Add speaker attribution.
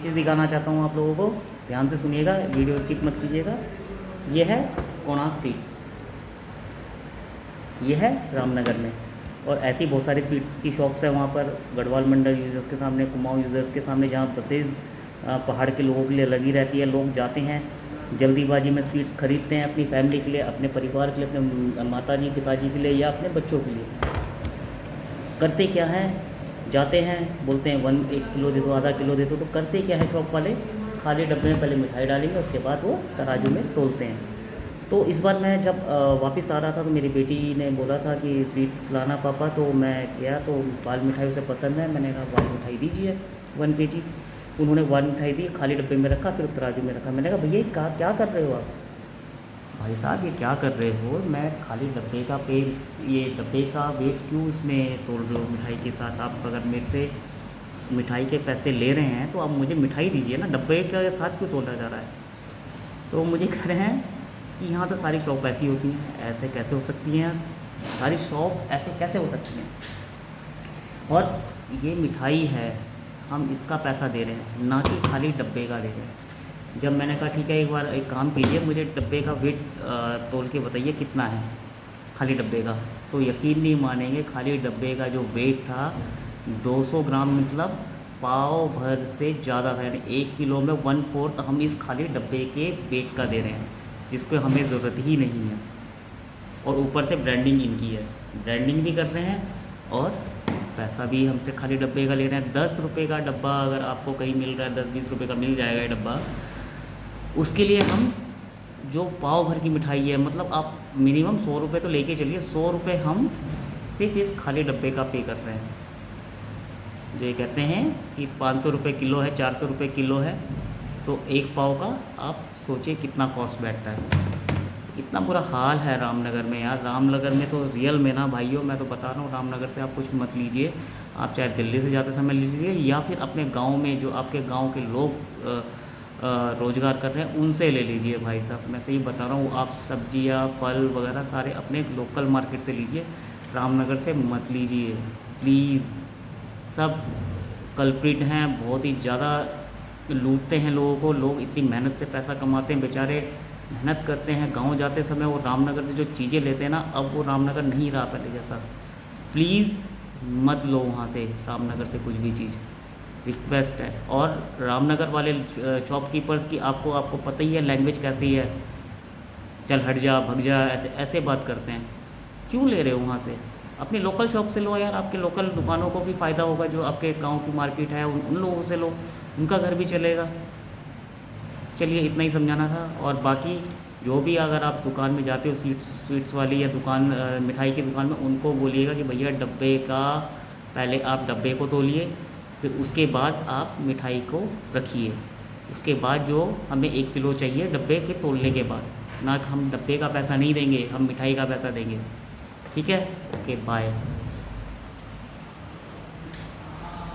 Speaker 1: चीज़ दिखाना चाहता हूँ आप लोगों को, ध्यान से सुनिएगा, वीडियो स्किप मत कीजिएगा। ये है कोणार्क स्वीट, ये है रामनगर में, और ऐसी बहुत सारी स्वीट्स की शॉप्स है वहाँ पर, गढ़वाल मंडल यूजर्स के सामने, कुमाऊँ यूजर्स के सामने, जहाँ बसेज पहाड़ के लोगों के लिए लगी रहती है। लोग जाते हैं जल्दीबाजी में, स्वीट्स खरीदते हैं अपनी फैमिली के लिए, अपने परिवार के लिए, अपने माताजी पिताजी के लिए या अपने बच्चों के लिए। करते क्या हैं, जाते हैं बोलते हैं 1 किलो दे दो, आधा किलो दे दो, तो करते क्या है शॉप वाले, खाली डब्बे में पहले मिठाई डालेंगे, उसके बाद वो तराजू में तोलते हैं। तो इस बार मैं जब वापस आ रहा था तो मेरी बेटी ने बोला था कि स्वीट्स लाना पापा, तो मैं गया तो बाल मिठाई उसे पसंद है, मैंने कहा बाल मिठाई दीजिए 1 kg। उन्होंने बाल मिठाई दी, खाली डब्बे में रखा, फिर तराजू में रखा। मैंने कहा भैया क्या कर रहे हो आप, भाई साहब ये क्या कर रहे हो, मैं खाली डब्बे का ये डब्बे का वेट क्यों इसमें तोल रहे हो मिठाई के साथ, आप अगर मेरे से मिठाई के पैसे ले रहे हैं तो आप मुझे मिठाई दीजिए ना, डब्बे के साथ क्यों तोला जा रहा है। तो मुझे कह रहे हैं कि यहाँ तो सारी शॉप ऐसी होती हैं, ऐसे कैसे हो सकती हैं यार, सारी शॉप ऐसे कैसे हो सकती हैं, और ये मिठाई है, हम इसका पैसा दे रहे हैं, ना कि खाली डब्बे का दे रहे हैं। जब मैंने कहा ठीक है एक बार एक काम कीजिए, मुझे डब्बे का वेट तोल के बताइए कितना है खाली डब्बे का, तो यकीन नहीं मानेंगे, खाली डब्बे का जो वेट था 200 ग्राम, मतलब पाव भर से ज़्यादा था, यानी 1 किलो में 1/4 हम इस खाली डब्बे के वेट का दे रहे हैं, जिसको हमें ज़रूरत ही नहीं है। और ऊपर से ब्रांडिंग इनकी है, ब्रांडिंग भी कर रहे हैं और पैसा भी हमसे खाली डब्बे का ले रहे हैं। 10 रुपये का डब्बा अगर आपको कहीं मिल रहा है, 10-20 रुपये का मिल जाएगा ये डब्बा, उसके लिए हम जो पाव भर की मिठाई है, मतलब आप मिनिमम 100 रुपये तो लेके चलिए, 100 रुपये हम सिर्फ इस खाली डब्बे का पे कर रहे हैं। जो ये कहते हैं कि 500 रुपये किलो है, 400 रुपये किलो है, तो एक पाव का आप सोचिए कितना कॉस्ट बैठता है। इतना बुरा हाल है रामनगर में यार, रामनगर में तो रियल में ना भाइयों, मैं तो बता रहा हूँ, रामनगर से आप कुछ मत लीजिए, आप चाहे दिल्ली से जाते समय ले लीजिए या फिर अपने गांव में जो आपके गांव के लोग रोज़गार कर रहे हैं उनसे ले लीजिए भाई साहब, मैं सही बता रहा हूँ। आप सब्जियाँ फल वगैरह सारे अपने लोकल मार्केट से लीजिए, रामनगर से मत लीजिए प्लीज़। सब कल्प्रिट हैं, बहुत ही ज़्यादा लूटते हैं लोगों को, लोग इतनी मेहनत से पैसा कमाते हैं, बेचारे मेहनत करते हैं, गांव जाते समय वो रामनगर से जो चीज़ें लेते हैं ना, अब वो रामनगर नहीं रहा पहले जैसा। प्लीज़ मत लो वहाँ से, रामनगर से कुछ भी चीज़, रिक्वेस्ट है। और रामनगर वाले शॉपकीपर्स की आपको पता ही है लैंग्वेज कैसी है, चल हट जा भग जा, ऐसे ऐसे बात करते हैं। क्यों ले रहे हो वहाँ से, अपनी लोकल शॉप से लो यार, आपके लोकल दुकानों को भी फ़ायदा होगा, जो आपके गांव की मार्केट है उन लोगों से लो, उनका घर भी चलेगा। चलिए इतना ही समझाना था। और बाकी जो भी अगर आप दुकान में जाते हो स्वीट्स वाली या दुकान मिठाई की दुकान में, उनको बोलिएगा कि भैया डब्बे का पहले आप डब्बे को तोलिए, फिर उसके बाद आप मिठाई को रखिए, उसके बाद जो हमें 1 किलो चाहिए डब्बे के तोलने के बाद, ना कि हम डब्बे का पैसा नहीं देंगे, हम मिठाई का पैसा देंगे। ठीक है, ओके बाय।